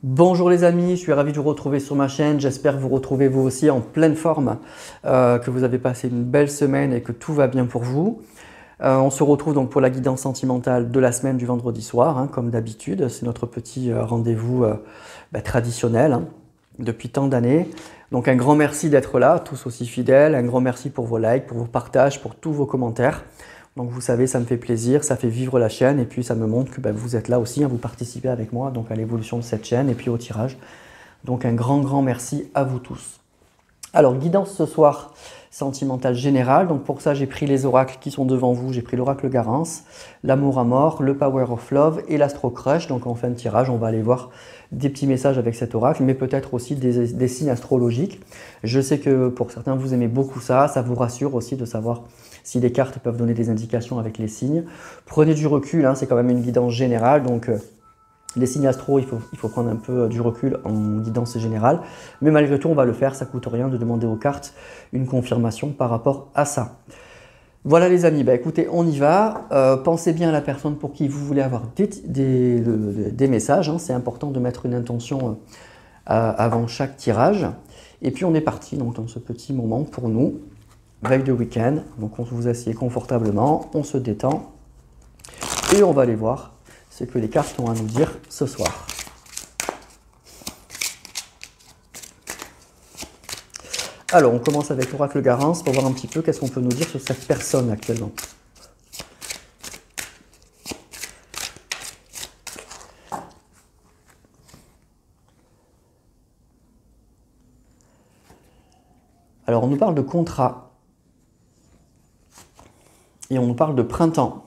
Bonjour les amis, je suis ravi de vous retrouver sur ma chaîne. J'espère vous retrouver vous aussi en pleine forme, que vous avez passé une belle semaine et que tout va bien pour vous. On se retrouve donc pour la guidance sentimentale de la semaine du vendredi soir, hein, comme d'habitude. C'est notre petit rendez-vous traditionnel hein, depuis tant d'années. Donc un grand merci d'être là, tous aussi fidèles. Un grand merci pour vos likes, pour vos partages, pour tous vos commentaires. Donc vous savez, ça me fait plaisir, ça fait vivre la chaîne et puis ça me montre que vous êtes là aussi, hein, vous participez avec moi donc à l'évolution de cette chaîne et puis au tirage. Donc un grand merci à vous tous. Alors guidance ce soir sentimentale générale, donc pour ça j'ai pris les oracles qui sont devant vous, j'ai pris l'oracle Garance, l'amour à mort, le Power of Love et l'Astro Crush. Donc en fin de tirage on va aller voir des petits messages avec cet oracle, mais peut-être aussi des signes astrologiques. Je sais que pour certains vous aimez beaucoup ça, ça vous rassure aussi de savoir si les cartes peuvent donner des indications avec les signes. Prenez du recul, hein, c'est quand même une guidance générale, donc les signes astro, il faut prendre un peu du recul en guidance générale, mais malgré tout on va le faire, ça ne coûte rien de demander aux cartes une confirmation par rapport à ça. Voilà les amis, écoutez, on y va. Pensez bien à la personne pour qui vous voulez avoir des messages, hein. C'est important de mettre une intention avant chaque tirage. Et puis on est parti donc, dans ce petit moment pour nous, veille de week-end. Donc on vous assied confortablement, on se détend et on va aller voir ce que les cartes ont à nous dire ce soir. Alors, on commence avec l'oracle Garance pour voir un petit peu qu'est-ce qu'on peut nous dire sur cette personne actuellement. Alors, on nous parle de contrat et on nous parle de printemps.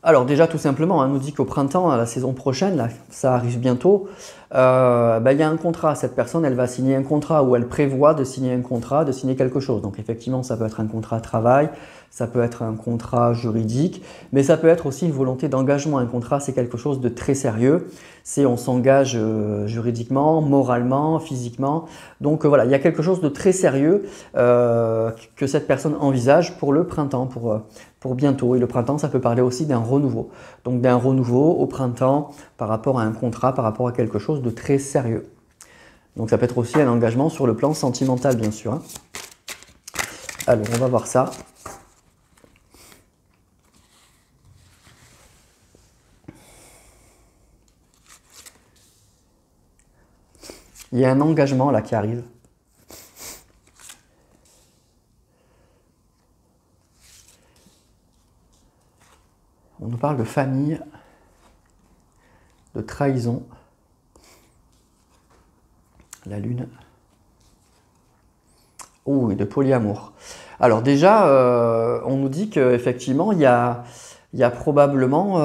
Alors déjà tout simplement, on nous dit qu'au printemps, à la saison prochaine, là, ça arrive bientôt, il y a un contrat. Cette personne, elle va signer un contrat ou elle prévoit de signer un contrat, de signer quelque chose. Donc effectivement, ça peut être un contrat de travail, ça peut être un contrat juridique, mais ça peut être aussi une volonté d'engagement. Un contrat, c'est quelque chose de très sérieux. C'est on s'engage juridiquement, moralement, physiquement. Donc voilà, il y a quelque chose de très sérieux que cette personne envisage pour le printemps, pour bientôt. Et le printemps, ça peut parler aussi d'un renouveau. Donc d'un renouveau au printemps par rapport à un contrat, par rapport à quelque chose de très sérieux. Donc ça peut être aussi un engagement sur le plan sentimental, bien sûr. Hein. Alors, on va voir ça. Il y a un engagement là qui arrive. On nous parle de famille, de trahison, la lune, oh, et de polyamour. Alors déjà, on nous dit qu'effectivement, il y a probablement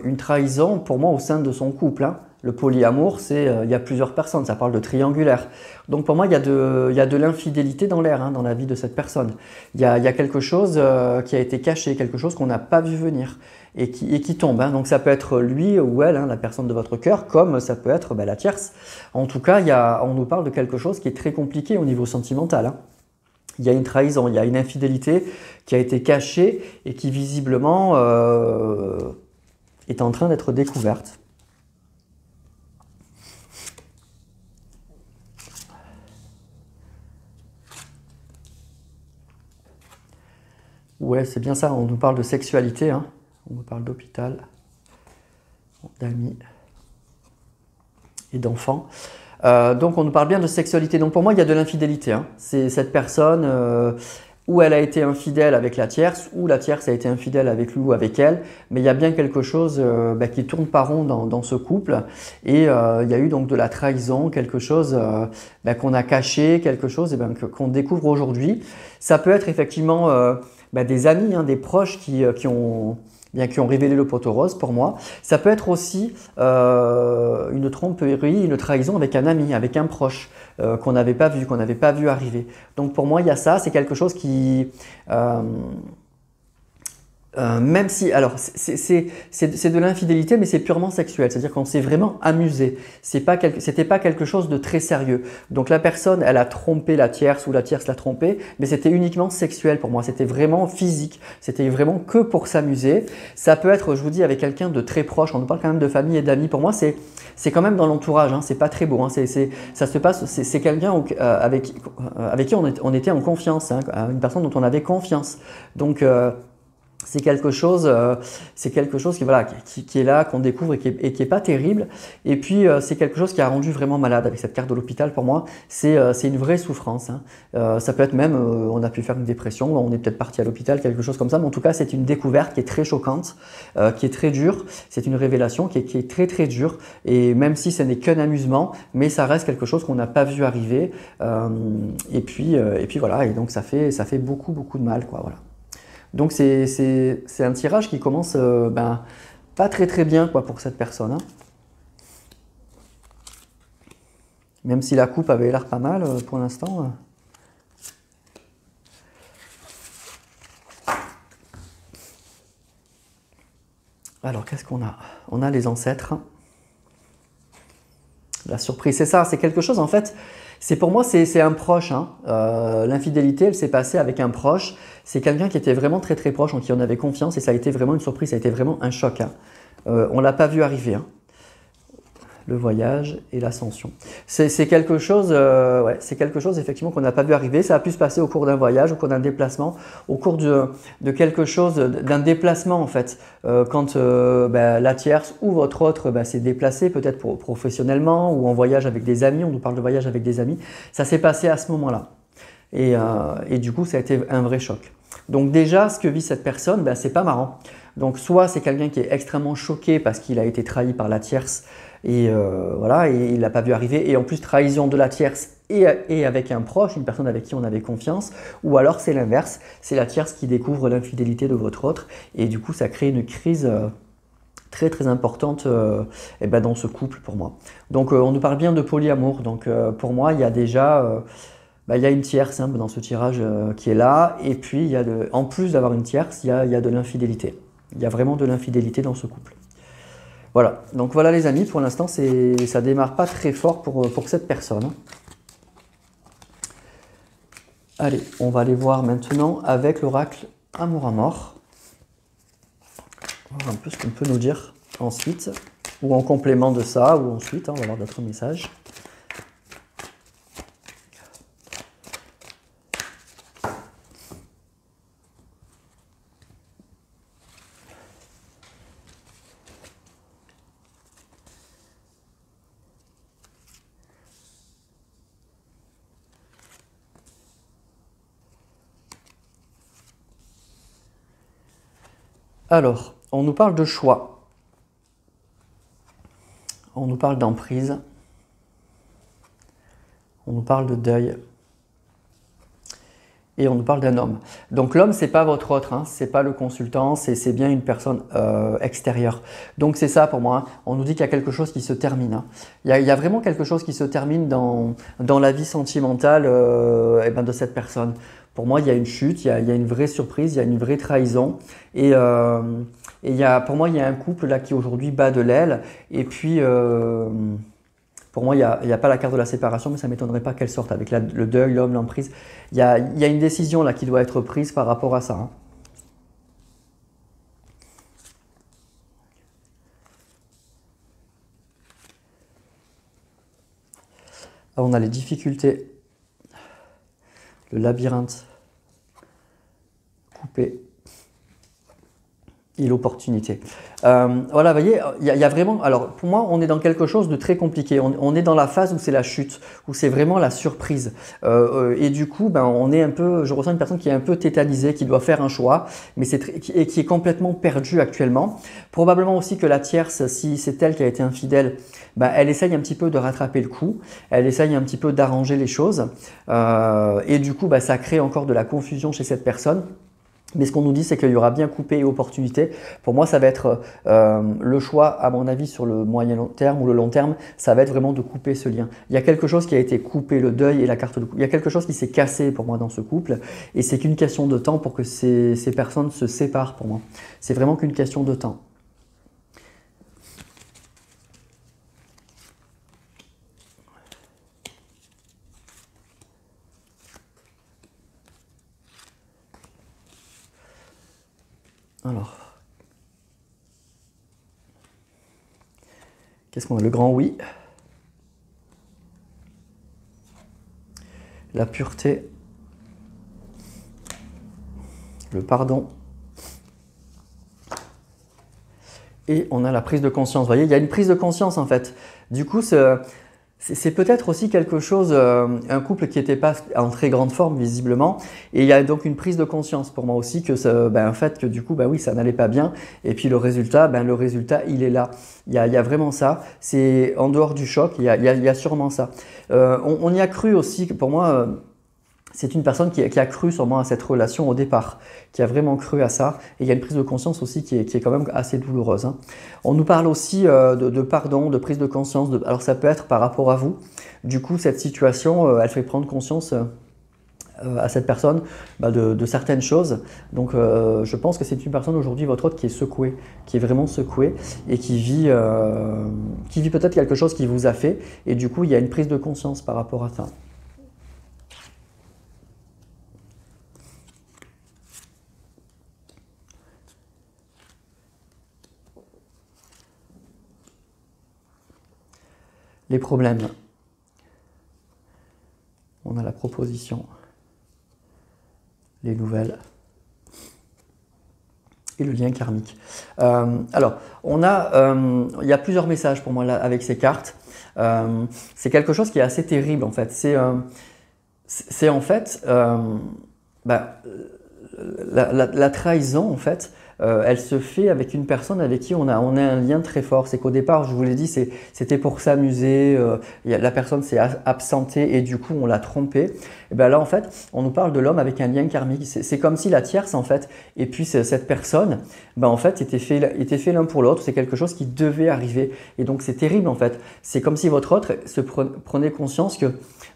une trahison pour moi au sein de son couple. Hein. Le polyamour, il y a plusieurs personnes, ça parle de triangulaire. Donc pour moi, il y a de l'infidélité dans l'air, hein, dans la vie de cette personne. Il y a quelque chose qui a été caché, quelque chose qu'on n'a pas vu venir et qui tombe. Hein. Donc ça peut être lui ou elle, hein, la personne de votre cœur, comme ça peut être la tierce. En tout cas, on nous parle de quelque chose qui est très compliqué au niveau sentimental. Hein. Il y a une trahison, il y a une infidélité qui a été cachée et qui visiblement est en train d'être découverte. Ouais, c'est bien ça, on nous parle de sexualité, hein. On nous parle d'hôpital, d'amis et d'enfants. Donc on nous parle bien de sexualité. Donc pour moi, il y a de l'infidélité. Hein. C'est cette personne où elle a été infidèle avec la tierce, ou la tierce a été infidèle avec lui ou avec elle. Mais il y a bien quelque chose qui tourne pas rond dans ce couple. Et il y a eu donc de la trahison, quelque chose qu'on a caché, quelque chose qu'on découvre aujourd'hui. Ça peut être effectivement des amis, hein, des proches qui ont révélé le poteau rose pour moi. Ça peut être aussi une tromperie, une trahison avec un ami, avec un proche qu'on n'avait pas vu arriver. Donc pour moi, il y a ça, c'est quelque chose qui… même si, alors c'est de l'infidélité, mais c'est purement sexuel, c'est-à-dire qu'on s'est vraiment amusé. C'était pas quelque chose de très sérieux. Donc la personne, elle a trompé la tierce ou la tierce l'a trompé, mais c'était uniquement sexuel pour moi. C'était vraiment physique. C'était vraiment que pour s'amuser. Ça peut être, je vous dis, avec quelqu'un de très proche. On nous parle quand même de famille et d'amis. Pour moi, c'est quand même dans l'entourage, hein, c'est pas très beau, hein, ça se passe, c'est quelqu'un avec qui on était en confiance, hein, une personne dont on avait confiance. Donc, c'est quelque chose qui, voilà, qui est là, qu'on découvre et qui est pas terrible. Et puis, c'est quelque chose qui a rendu vraiment malade avec cette carte de l'hôpital. Pour moi, c'est une vraie souffrance, hein. Ça peut être même, on a pu faire une dépression, on est peut-être parti à l'hôpital, quelque chose comme ça. Mais en tout cas, c'est une découverte qui est très choquante, qui est très dure. C'est une révélation qui est très très dure. Et même si ce n'est qu'un amusement, mais ça reste quelque chose qu'on n'a pas vu arriver. Et puis voilà. Et donc, ça fait beaucoup beaucoup de mal, quoi. Voilà. Donc c'est un tirage qui commence pas très très bien, quoi, pour cette personne, hein. Même si la coupe avait l'air pas mal pour l'instant. Alors qu'est-ce qu'on a? On a les ancêtres. La surprise, c'est ça, c'est quelque chose en fait. Pour moi, c'est un proche, hein. L'infidélité, elle s'est passée avec un proche. C'est quelqu'un qui était vraiment très très proche, en qui on avait confiance, et ça a été vraiment une surprise, ça a été vraiment un choc, hein. On ne l'a pas vu arriver, hein. Le voyage et l'ascension. C'est quelque chose, ouais, c'est quelque chose effectivement qu'on n'a pas vu arriver. Ça a pu se passer au cours d'un voyage, au cours d'un déplacement, au cours de quelque chose, d'un déplacement en fait. Quand la tierce ou votre autre s'est déplacé, peut-être professionnellement ou en voyage avec des amis. On nous parle de voyage avec des amis. Ça s'est passé à ce moment-là. Et du coup, ça a été un vrai choc. Donc déjà, ce que vit cette personne, c'est pas marrant. Donc soit c'est quelqu'un qui est extrêmement choqué parce qu'il a été trahi par la tierce et voilà, et il l'a pas vu arriver. Et en plus, trahison de la tierce et avec un proche, une personne avec qui on avait confiance. Ou alors c'est l'inverse, c'est la tierce qui découvre l'infidélité de votre autre. Et du coup, ça crée une crise très très importante dans ce couple pour moi. Donc on nous parle bien de polyamour. Donc pour moi, il y a déjà... il y a une tierce, hein, dans ce tirage qui est là, et puis en plus d'avoir une tierce, il y a de l'infidélité. Il y a vraiment de l'infidélité dans ce couple. Voilà, donc voilà les amis, pour l'instant ça démarre pas très fort pour cette personne. Allez, on va aller voir maintenant avec l'oracle Amour à mort. On va voir un peu ce qu'on peut nous dire ensuite, ou en complément de ça, ou ensuite, hein, on va voir d'autres messages. Alors, on nous parle de choix, on nous parle d'emprise, on nous parle de deuil, et on nous parle d'un homme. Donc l'homme, c'est pas votre autre, hein, c'est pas le consultant, c'est bien une personne extérieure. Donc c'est ça pour moi, hein. On nous dit qu'il y a quelque chose qui se termine, hein. Il y a vraiment quelque chose qui se termine dans la vie sentimentale de cette personne. Pour moi, il y a une chute, il y a une vraie surprise, il y a une vraie trahison. Et pour moi, il y a un couple là qui aujourd'hui bat de l'aile. Et puis, pour moi, il n'y a pas la carte de la séparation, mais ça ne m'étonnerait pas qu'elle sorte avec le deuil, l'homme, l'emprise. Il y a une décision là qui doit être prise par rapport à ça, hein. Alors, on a les difficultés, le labyrinthe coupé et l'opportunité. Voilà, vous voyez, il y a vraiment... Alors, pour moi, on est dans quelque chose de très compliqué. On est dans la phase où c'est la chute, où c'est vraiment la surprise. Et du coup, on est un peu... Je ressens une personne qui est un peu tétanisée, qui doit faire un choix, mais qui est complètement perdue actuellement. Probablement aussi que la tierce, si c'est elle qui a été infidèle, elle essaye un petit peu de rattraper le coup. Elle essaye un petit peu d'arranger les choses. Et du coup, ça crée encore de la confusion chez cette personne. Mais ce qu'on nous dit, c'est qu'il y aura bien coupé et opportunité. Pour moi, ça va être le choix, à mon avis, sur le moyen long terme ou le long terme, ça va être vraiment de couper ce lien. Il y a quelque chose qui a été coupé, le deuil et la carte de couple. Il y a quelque chose qui s'est cassé pour moi dans ce couple. Et c'est qu'une question de temps pour que ces personnes se séparent pour moi. C'est vraiment qu'une question de temps. Alors, Qu'est-ce qu'on a? Le grand oui. La pureté. Le pardon. Et on a la prise de conscience. Vous voyez, il y a une prise de conscience en fait. Du coup, c'est peut-être aussi quelque chose, un couple qui n'était pas en très grande forme visiblement. Et il y a donc une prise de conscience pour moi aussi que en fait que du coup, oui, ça n'allait pas bien. Et puis le résultat, il est là. Il y a vraiment ça. C'est en dehors du choc, il y a sûrement ça. On y a cru aussi, pour moi. C'est une personne qui a cru sûrement à cette relation au départ, qui a vraiment cru à ça. Et il y a une prise de conscience aussi qui est quand même assez douloureuse. Hein. On nous parle aussi de pardon, de prise de conscience. Alors ça peut être par rapport à vous. Du coup, cette situation, elle fait prendre conscience à cette personne de certaines choses. Donc je pense que c'est une personne aujourd'hui, votre autre, qui est secouée, qui est vraiment secouée et qui vit peut-être quelque chose qui vous a fait. Et du coup, il y a une prise de conscience par rapport à ça. Les problèmes. On a la proposition, les nouvelles et le lien karmique. Alors, il y a plusieurs messages pour moi là avec ces cartes. C'est quelque chose qui est assez terrible en fait. C'est en fait la trahison en fait. Elle se fait avec une personne avec qui on a un lien très fort. C'est qu'au départ, je vous l'ai dit, c'était pour s'amuser. La personne s'est absentée et du coup, on l'a trompé. Et bien là, en fait, on nous parle de l'homme avec un lien karmique. C'est comme si la tierce, en fait, et puis cette personne, en fait, était fait l'un pour l'autre. C'est quelque chose qui devait arriver. Et donc, c'est terrible, en fait. C'est comme si votre autre prenait conscience que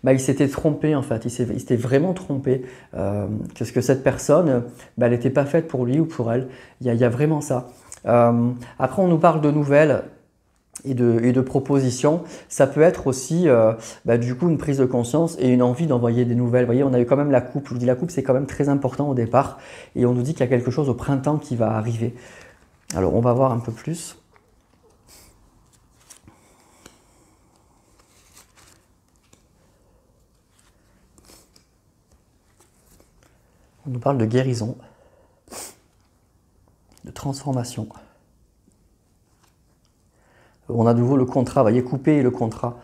il s'était trompé, en fait. Il s'était vraiment trompé. Que cette personne, elle n'était pas faite pour lui ou pour elle. Il y a vraiment ça. Après, on nous parle de nouvelles et de propositions. Ça peut être aussi du coup une prise de conscience et une envie d'envoyer des nouvelles. Vous voyez, on a eu quand même la coupe. Je vous dis, la coupe, c'est quand même très important au départ. Et on nous dit qu'il y a quelque chose au printemps qui va arriver. Alors, on va voir un peu plus. On nous parle de guérison, de transformation. On a de nouveau le contrat, vous voyez, couper le contrat.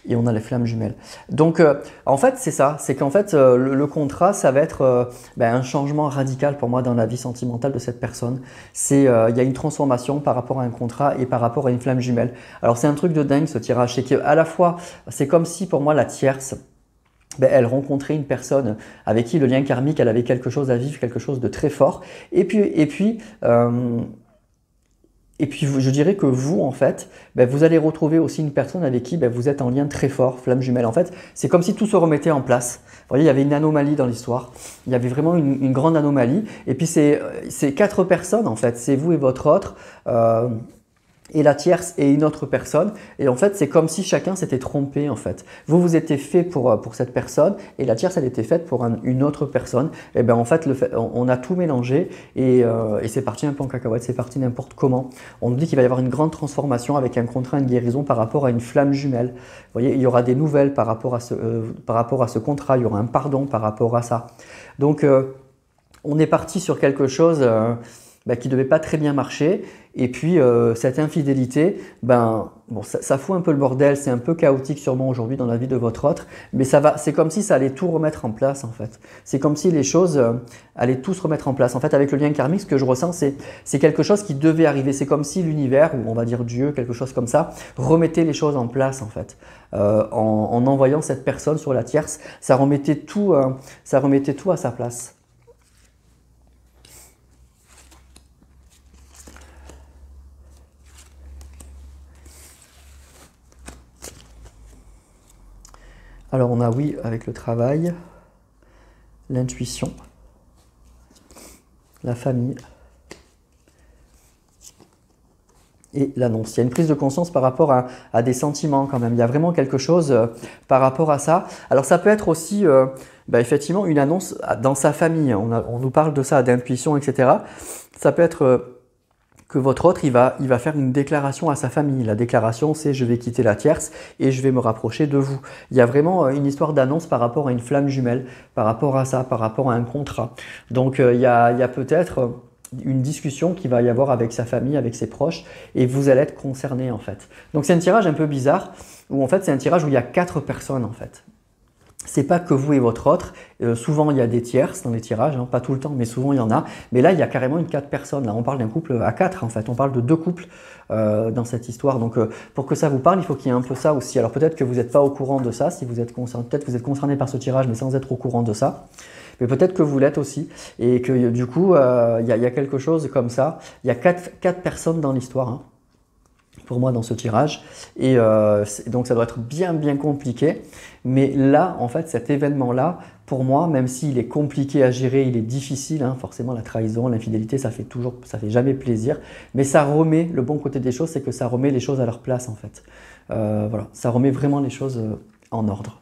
Et on a les flammes jumelles. Donc, en fait, c'est ça. C'est qu'en fait, le contrat, ça va être un changement radical pour moi dans la vie sentimentale de cette personne. Il y a une transformation par rapport à un contrat et par rapport à une flamme jumelle. Alors, c'est un truc de dingue, ce tirage. C'est qu'à la fois, c'est comme si pour moi, la tierce, elle rencontrait une personne avec qui le lien karmique, elle avait quelque chose à vivre, quelque chose de très fort. Et puis je dirais que vous, en fait, vous allez retrouver aussi une personne avec qui vous êtes en lien très fort, flamme jumelle. En fait, c'est comme si tout se remettait en place. Vous voyez, il y avait une anomalie dans l'histoire. Il y avait vraiment une grande anomalie. Et puis, c'est 4 personnes, en fait. C'est vous et votre autre. Et la tierce et une autre personne. Et en fait, c'est comme si chacun s'était trompé en fait. Vous étiez fait pour cette personne et la tierce, elle était faite pour une autre personne. Et en fait, on a tout mélangé et c'est parti un peu en cacahuète, c'est parti n'importe comment. On nous dit qu'il va y avoir une grande transformation avec un contrat, une guérison par rapport à une flamme jumelle. Vous voyez, il y aura des nouvelles par rapport à ce contrat, il y aura un pardon par rapport à ça. Donc, on est parti sur quelque chose qui ne devait pas très bien marcher. Et puis, cette infidélité, ça fout un peu le bordel, c'est un peu chaotique sûrement aujourd'hui dans la vie de votre autre, mais c'est comme si ça allait tout remettre en place en fait. C'est comme si les choses allaient tout se remettre en place. En fait, avec le lien karmique, ce que je ressens, c'est quelque chose qui devait arriver. C'est comme si l'univers, ou on va dire Dieu, quelque chose comme ça, remettait les choses en place en fait. En envoyant cette personne sur la tierce, ça remettait tout à sa place. Alors on a oui avec le travail, l'intuition, la famille et l'annonce. Il y a une prise de conscience par rapport à des sentiments quand même. Il y a vraiment quelque chose par rapport à ça. Alors ça peut être aussi effectivement une annonce dans sa famille. On nous parle de ça, d'intuition, etc. Ça peut être que votre autre, il va faire une déclaration à sa famille. La déclaration, c'est « je vais quitter la tierce et je vais me rapprocher de vous ». Il y a vraiment une histoire d'annonce par rapport à une flamme jumelle, par rapport à ça, par rapport à un contrat. Donc, il y a peut-être une discussion qu'il va y avoir avec sa famille, avec ses proches, et vous allez être concerné en fait. Donc, c'est un tirage un peu bizarre, où en fait, c'est un tirage où il y a 4 personnes en fait. C'est pas que vous et votre autre. Souvent, il y a des tierces dans les tirages, hein, pas tout le temps, mais souvent il y en a. Mais là, il y a carrément une 4 personnes. Là, on parle d'un couple à 4 en fait. On parle de 2 couples dans cette histoire. Donc, pour que ça vous parle, il faut qu'il y ait un peu ça aussi. Alors, peut-être que vous n'êtes pas au courant de ça, si vous êtes concerné. Peut-être que vous êtes concerné par ce tirage, mais sans être au courant de ça. Mais peut-être que vous l'êtes aussi. Et que du coup, il y a quelque chose comme ça. Il y a 4 personnes dans l'histoire. Hein, pour moi dans ce tirage et donc ça doit être bien compliqué, mais là en fait cet événement là pour moi, même s'il est compliqué à gérer, il est difficile, hein, forcément la trahison, l'infidélité ça fait jamais plaisir, mais ça remet, le bon côté des choses c'est que ça remet les choses à leur place en fait, voilà, ça remet vraiment les choses en ordre.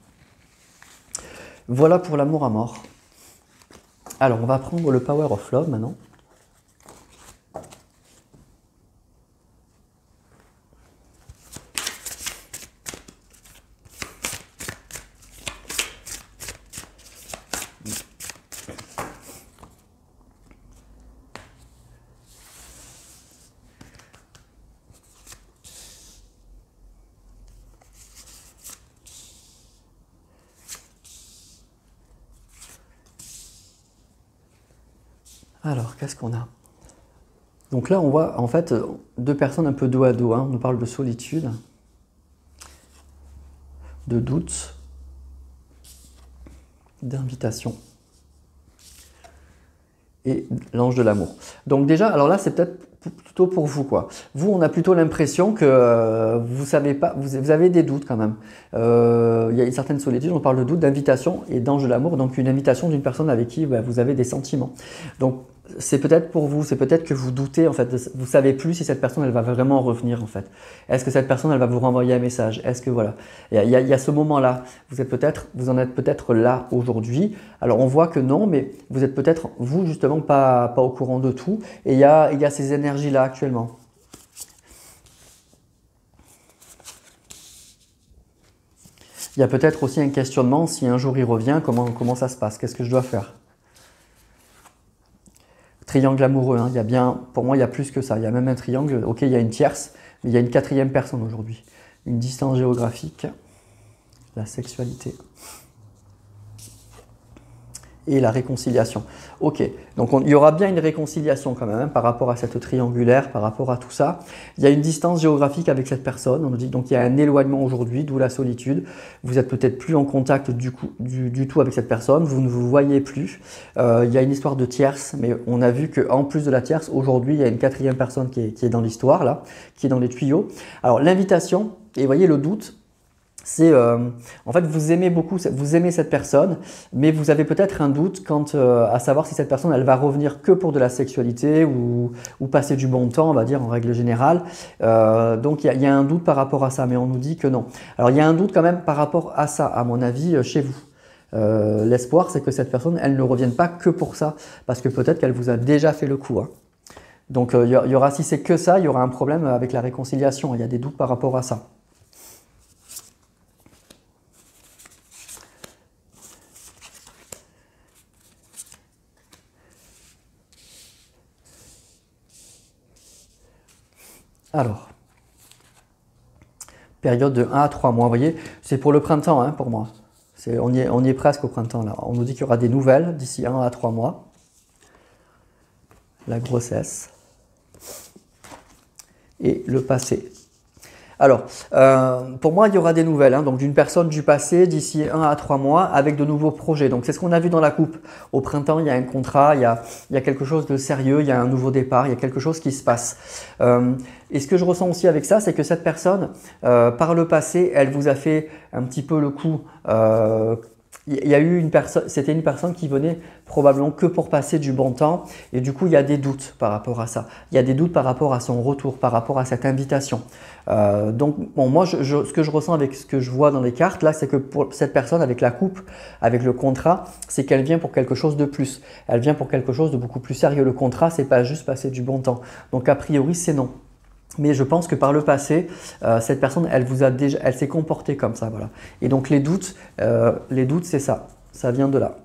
Voilà pour l'amour à mort. Alors on va prendre le Power of Love maintenant. Alors, qu'est-ce qu'on a? Donc là, on voit en fait 2 personnes un peu dos à dos. Hein. On nous parle de solitude, de doute, d'invitation et l'ange de l'amour. Donc déjà, alors là, c'est peut-être plutôt pour vous, quoi. Vous, on a plutôt l'impression que vous savez pas, vous avez des doutes quand même. Il y a une certaine solitude, on parle de doute, d'invitation et d'ange de l'amour, donc une invitation d'une personne avec qui vous avez des sentiments. Donc c'est peut-être pour vous, c'est peut-être que vous doutez en fait, vous savez plus si cette personne elle va vraiment revenir en fait. Est-ce que cette personne elle va vous renvoyer un message? Est-ce que voilà, il y a ce moment-là. Vous en êtes peut-être là aujourd'hui. Alors on voit que non, mais vous êtes peut-être vous justement pas au courant de tout. Et il y a ces énergies-là actuellement. Il y a peut-être aussi un questionnement, si un jour il revient, comment ça se passe? Qu'est-ce que je dois faire? Triangle amoureux, hein. Il y a bien, pour moi, il y a plus que ça. Il y a même un triangle. Ok, il y a une tierce, mais il y a une 4e personne aujourd'hui. Une distance géographique, la sexualité et la réconciliation. Ok, donc il y aura bien une réconciliation quand même hein, par rapport à cette triangulaire, par rapport à tout ça. Il y a une distance géographique avec cette personne, on nous dit donc il y a un éloignement aujourd'hui, d'où la solitude. Vous êtes peut-être plus en contact du tout avec cette personne, vous ne vous voyez plus. Il y a une histoire de tierce, mais on a vu qu'en plus de la tierce, aujourd'hui il y a une 4e personne qui est dans l'histoire, là, qui est dans les tuyaux. Alors l'invitation, et vous voyez le doute, c'est en fait vous aimez beaucoup, vous aimez cette personne, mais vous avez peut-être un doute quant à savoir si cette personne elle va revenir que pour de la sexualité ou passer du bon temps, on va dire en règle générale. Donc il y a un doute par rapport à ça, mais on nous dit que non. Alors il y a un doute quand même par rapport à ça, à mon avis, chez vous. L'espoir c'est que cette personne elle ne revienne pas que pour ça, parce que peut-être qu'elle vous a déjà fait le coup. Hein. Donc il y aura, si c'est que ça, il y aura un problème avec la réconciliation, il y a des doutes par rapport à ça. Alors, période de 1 à 3 mois, vous voyez, c'est pour le printemps hein, pour moi. On y est presque au printemps là. On nous dit qu'il y aura des nouvelles d'ici 1 à 3 mois. La grossesse et le passé. Alors, pour moi, il y aura des nouvelles, hein, donc d'une personne du passé d'ici 1 à 3 mois avec de nouveaux projets. Donc, c'est ce qu'on a vu dans la coupe. Au printemps, il y a un contrat, il y a quelque chose de sérieux, il y a un nouveau départ, il y a quelque chose qui se passe. Et ce que je ressens aussi avec ça, c'est que cette personne, par le passé, elle vous a fait un petit peu le coup il y a eu une personne, c'était une personne qui venait probablement que pour passer du bon temps et du coup il y a des doutes par rapport à ça. Il y a des doutes par rapport à son retour, par rapport à cette invitation. Donc bon, moi ce que je ressens avec ce que je vois dans les cartes là, c'est que pour cette personne avec la coupe, avec le contrat, c'est qu'elle vient pour quelque chose de plus. Elle vient pour quelque chose de beaucoup plus sérieux. Le contrat, c'est pas juste passer du bon temps. Donc a priori c'est non. Mais je pense que par le passé, cette personne, elle s'est comportée comme ça, voilà. Et donc les doutes, c'est ça. Ça vient de là.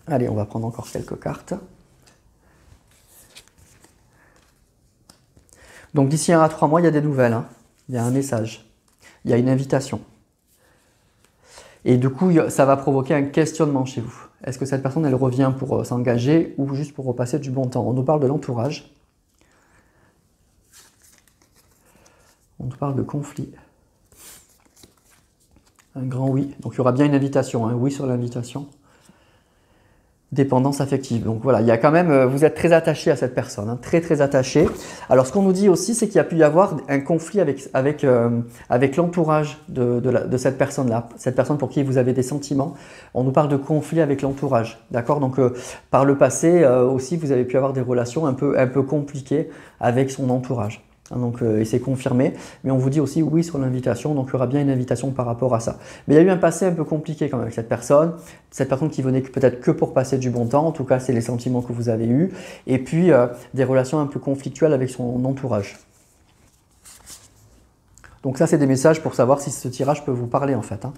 Allez, on va prendre encore quelques cartes. Donc d'ici 1 à 3 mois, il y a des nouvelles, hein. Il y a un message. Il y a une invitation. Et du coup, ça va provoquer un questionnement chez vous. Est-ce que cette personne, elle revient pour s'engager ou juste pour repasser du bon temps? On nous parle de l'entourage. On nous parle de conflit. Un grand oui. Donc il y aura bien une invitation, un oui sur l'invitation. Dépendance affective. Donc voilà, il y a quand même, vous êtes très attaché à cette personne, hein, très très attaché. Alors ce qu'on nous dit aussi, c'est qu'il y a pu y avoir un conflit avec l'entourage de cette personne-là, cette personne pour qui vous avez des sentiments. On nous parle de conflit avec l'entourage, d'accord? Donc par le passé aussi, vous avez pu avoir des relations un peu compliquées avec son entourage. Donc, et c'est confirmé, mais on vous dit aussi oui sur l'invitation, donc il y aura bien une invitation par rapport à ça. Mais il y a eu un passé un peu compliqué quand même avec cette personne qui venait peut-être que pour passer du bon temps, en tout cas c'est les sentiments que vous avez eus, et puis des relations un peu conflictuelles avec son entourage. Donc ça c'est des messages pour savoir si ce tirage peut vous parler en fait, hein.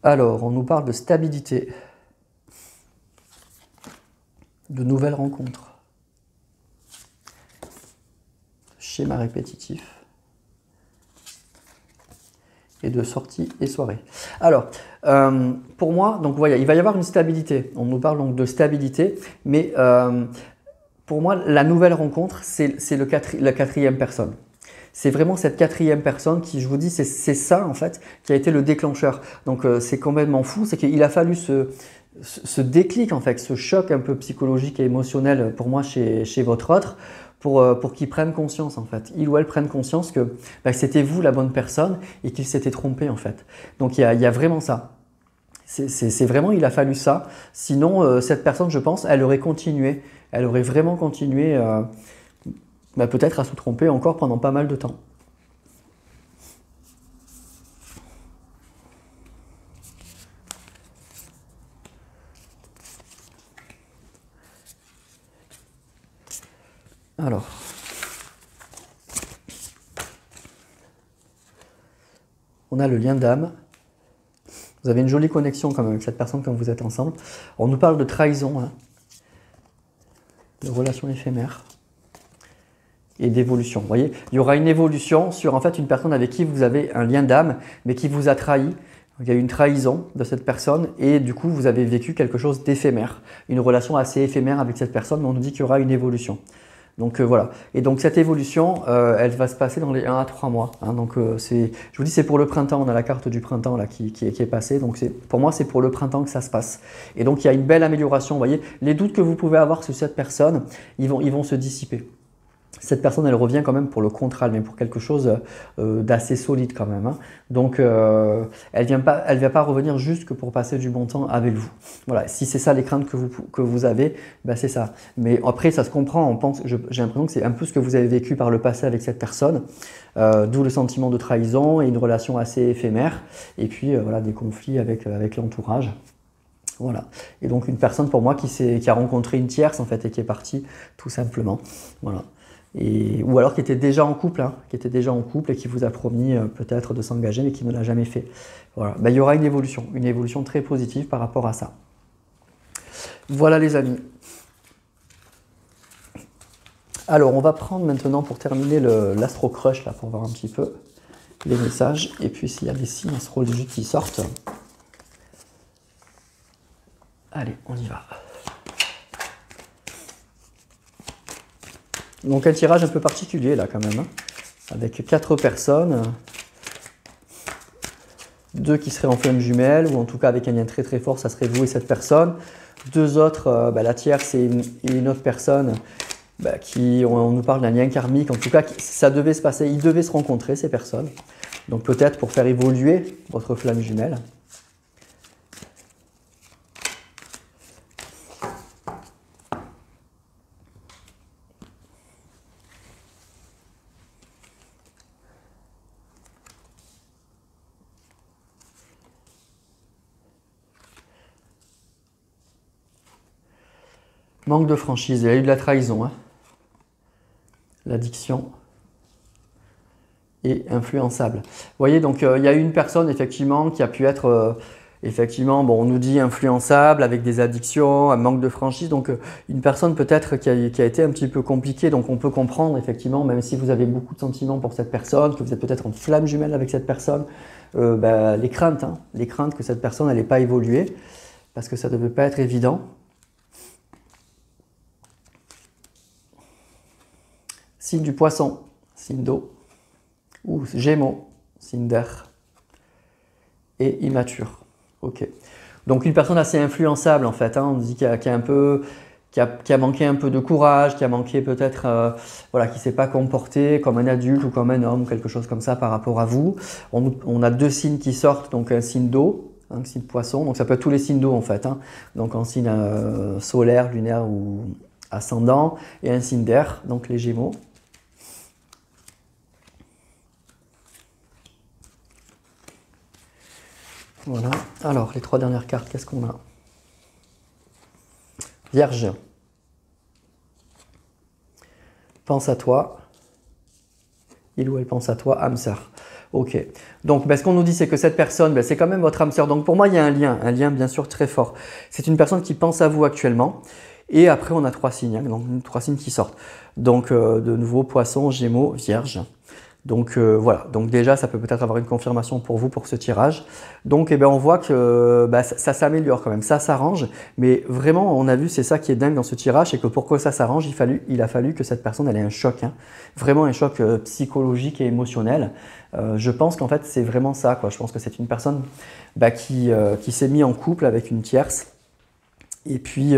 Alors, on nous parle de stabilité. De nouvelles rencontres, schéma répétitif et de sorties et soirées. Alors, pour moi, donc voilà, il va y avoir une stabilité. On nous parle donc de stabilité, mais pour moi, la nouvelle rencontre, c'est la quatrième personne. C'est vraiment cette quatrième personne qui, je vous dis, c'est ça en fait qui a été le déclencheur. Donc c'est complètement fou, c'est qu'il a fallu ce déclic en fait, ce choc un peu psychologique et émotionnel pour moi chez votre autre, pour qu'il prenne conscience en fait, il ou elle prenne conscience que c'était vous la bonne personne et qu'il s'était trompé en fait. Donc il y a vraiment ça. C'est vraiment, il a fallu ça. Sinon, cette personne, je pense, elle aurait continué, elle aurait vraiment continué peut-être à se tromper encore pendant pas mal de temps. Alors, on a le lien d'âme. Vous avez une jolie connexion quand même avec cette personne quand vous êtes ensemble. On nous parle de trahison, hein, de relations éphémères et d'évolution. Vous voyez, il y aura une évolution sur en fait une personne avec qui vous avez un lien d'âme, mais qui vous a trahi. Il y a eu une trahison de cette personne et du coup vous avez vécu quelque chose d'éphémère, une relation assez éphémère avec cette personne, mais on nous dit qu'il y aura une évolution. Donc voilà. Et donc cette évolution, elle va se passer dans les 1 à 3 mois. Hein. Donc je vous dis, c'est pour le printemps. On a la carte du printemps là qui est passée. Donc pour moi, c'est pour le printemps que ça se passe. Et donc il y a une belle amélioration. Vous voyez, les doutes que vous pouvez avoir sur cette personne, ils vont se dissiper. Cette personne, elle revient quand même pour le contrat, mais pour quelque chose d'assez solide quand même, hein. Donc, elle vient pas revenir juste que pour passer du bon temps avec vous. Voilà, si c'est ça les craintes que vous avez, c'est ça. Mais après, ça se comprend. J'ai l'impression que c'est un peu ce que vous avez vécu par le passé avec cette personne, d'où le sentiment de trahison et une relation assez éphémère. Et puis, voilà, des conflits avec l'entourage. Voilà. Et donc, une personne pour moi qui a rencontré une tierce en fait et qui est partie tout simplement. Voilà. Ou alors qui était déjà en couple, hein, et qui vous a promis peut-être de s'engager mais qui ne l'a jamais fait. Voilà. Il y aura une évolution très positive par rapport à ça. Voilà les amis. Alors on va prendre maintenant pour terminer l'Astro Crush là, pour voir un petit peu les messages et puis s'il y a des signes astrologiques qui sortent. Allez, on y va. Donc un tirage un peu particulier là quand même, hein, avec 4 personnes, 2 qui seraient en flamme jumelle, ou en tout cas avec un lien très très fort, ça serait vous et cette personne. 2 autres, la tierce et une autre personne on nous parle d'un lien karmique, en tout cas ça devait se passer, ils devaient se rencontrer ces personnes. Donc peut-être pour faire évoluer votre flamme jumelle. Manque de franchise, il y a eu de la trahison, hein. L'addiction et influençable. Vous voyez, donc il y a eu une personne effectivement qui a pu être, effectivement, bon, on nous dit influençable avec des addictions, un manque de franchise, donc une personne peut-être qui a été un petit peu compliquée, donc on peut comprendre effectivement, même si vous avez beaucoup de sentiments pour cette personne, que vous êtes peut-être en flamme jumelle avec cette personne, les craintes, hein, les craintes que cette personne n'allait pas évoluer, parce que ça ne devait pas être évident. Signe du poisson, signe d'eau, ou Gémeaux, signe d'air, et immature. Ok. Donc une personne assez influençable en fait, hein, on dit qui a manqué un peu de courage, qui a manqué peut-être, voilà, qui ne s'est pas comporté comme un adulte ou comme un homme, ou quelque chose comme ça par rapport à vous. On a deux signes qui sortent, donc un signe d'eau, un signe poisson, donc ça peut être tous les signes d'eau en fait, hein, donc en signe solaire, lunaire ou ascendant, et un signe d'air, donc les Gémeaux. Voilà. Alors, les trois dernières cartes, qu'est-ce qu'on a? Vierge. Pense à toi. Il ou elle pense à toi, âme sœur. Ok. Donc, ce qu'on nous dit, c'est que cette personne, c'est quand même votre âme sœur. Donc, pour moi, il y a un lien bien sûr très fort. C'est une personne qui pense à vous actuellement. Et après, on a trois signes, hein, donc trois signes qui sortent. Donc, de nouveau, Poisson, Gémeaux, Vierge. Donc voilà, donc déjà ça peut peut-être avoir une confirmation pour vous pour ce tirage. Donc on voit que ça s'améliore quand même, ça s'arrange, mais vraiment on a vu, c'est ça qui est dingue dans ce tirage, c'est que pour que ça s'arrange, il a fallu que cette personne elle ait un choc, hein, vraiment un choc psychologique et émotionnel. Je pense qu'en fait c'est vraiment ça, quoi. Je pense que c'est une personne qui s'est mise en couple avec une tierce. Et puis,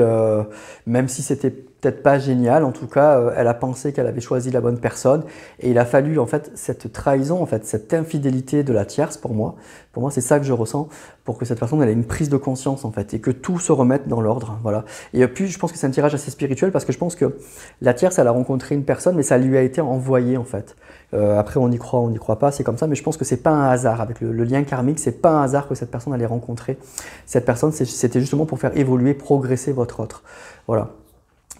même si c'était peut-être pas génial, en tout cas, elle a pensé qu'elle avait choisi la bonne personne. Et il a fallu, en fait, cette trahison, en fait, cette infidélité de la tierce, pour moi c'est ça que je ressens, pour que cette personne elle ait une prise de conscience, en fait, et que tout se remette dans l'ordre, voilà. Et puis, je pense que c'est un tirage assez spirituel, parce que je pense que la tierce, elle a rencontré une personne, mais ça lui a été envoyé, en fait. Après, on y croit pas, c'est comme ça, mais je pense que c'est pas un hasard. Avec le lien karmique, c'est pas un hasard que cette personne allait rencontrer. Cette personne, c'était justement pour faire évoluer, progresser votre autre. Voilà.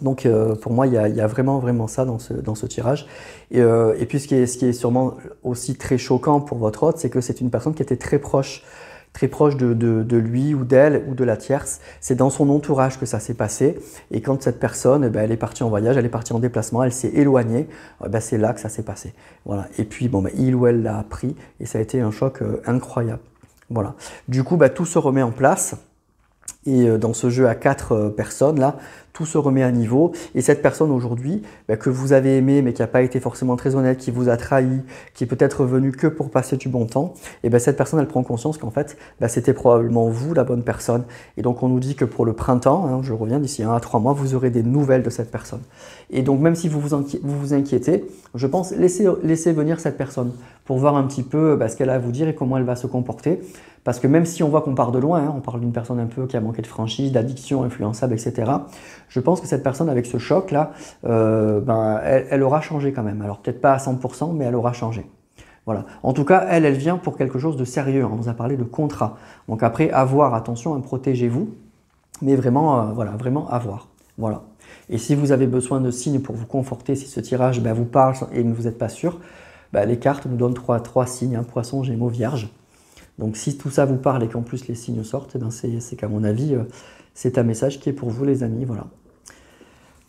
Donc pour moi, il y a vraiment ça dans ce tirage. Et puis ce qui est sûrement aussi très choquant pour votre hôte, c'est que c'est une personne qui était très proche de lui ou d'elle ou de la tierce. C'est dans son entourage que ça s'est passé. Et quand cette personne, elle est partie en voyage, elle est partie en déplacement, elle s'est éloignée, c'est là que ça s'est passé. Voilà. Et puis il ou elle l'a appris et ça a été un choc incroyable. Voilà. Du coup, tout se remet en place. Et dans ce jeu à 4 personnes là, tout se remet à niveau. Et cette personne aujourd'hui que vous avez aimée mais qui n'a pas été forcément très honnête, qui vous a trahi, qui est peut-être venue que pour passer du bon temps, et cette personne elle prend conscience qu'en fait c'était probablement vous la bonne personne. Et donc on nous dit que pour le printemps, hein, je reviens d'ici 1 à 3 mois, vous aurez des nouvelles de cette personne. Et donc même si vous vous inquiétez, je pense laissez venir cette personne pour voir un petit peu ce qu'elle a à vous dire et comment elle va se comporter. Parce que même si on voit qu'on part de loin, hein, on parle d'une personne un peu qui a manqué de franchise, d'addiction, influençable, etc. Je pense que cette personne avec ce choc-là, elle aura changé quand même. Alors peut-être pas à 100%, mais elle aura changé. Voilà. En tout cas, elle vient pour quelque chose de sérieux. On vous a parlé de contrat. Donc après, à voir, attention, hein, protégez-vous. Mais vraiment, vraiment à voir. Voilà. Et si vous avez besoin de signes pour vous conforter, si ce tirage vous parle et que vous n'êtes pas sûr, les cartes nous donnent trois signes, hein, Poisson, Gémeaux, Vierge. Donc si tout ça vous parle et qu'en plus les signes sortent, c'est qu'à mon avis, c'est un message qui est pour vous les amis, voilà.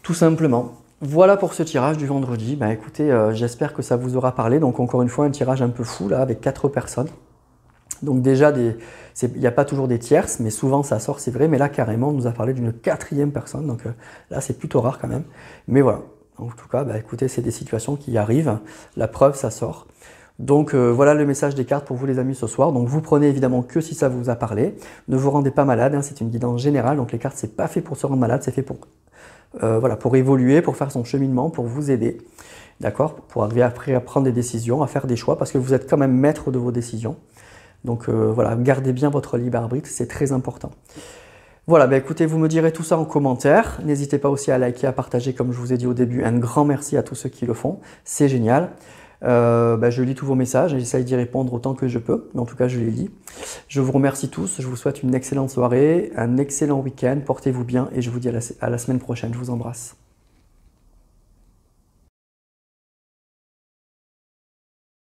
Tout simplement. Voilà pour ce tirage du vendredi. Écoutez, j'espère que ça vous aura parlé. Donc encore une fois, un tirage un peu fou là, avec 4 personnes. Donc déjà, il n'y a pas toujours des tierces, mais souvent ça sort, c'est vrai. Mais là, carrément, on nous a parlé d'une 4e personne. Donc là, c'est plutôt rare quand même. Mais voilà. En tout cas, écoutez, c'est des situations qui arrivent. La preuve, ça sort. Donc voilà le message des cartes pour vous les amis ce soir. Donc vous prenez évidemment que si ça vous a parlé. Ne vous rendez pas malade, hein, c'est une guidance générale. Donc les cartes, c'est pas fait pour se rendre malade, c'est fait pour voilà, pour évoluer, pour faire son cheminement, pour vous aider. D'accord? Pour arriver après à prendre des décisions, à faire des choix, parce que vous êtes quand même maître de vos décisions. Donc voilà, gardez bien votre libre arbitre, c'est très important. Voilà, bah écoutez, vous me direz tout ça en commentaire. N'hésitez pas aussi à liker, à partager, comme je vous ai dit au début. Un grand merci à tous ceux qui le font, c'est génial. Je lis tous vos messages et j'essaye d'y répondre autant que je peux, mais en tout cas je les lis. Je vous remercie tous, je vous souhaite une excellente soirée, un excellent week-end, portez-vous bien et je vous dis à la semaine prochaine, je vous embrasse.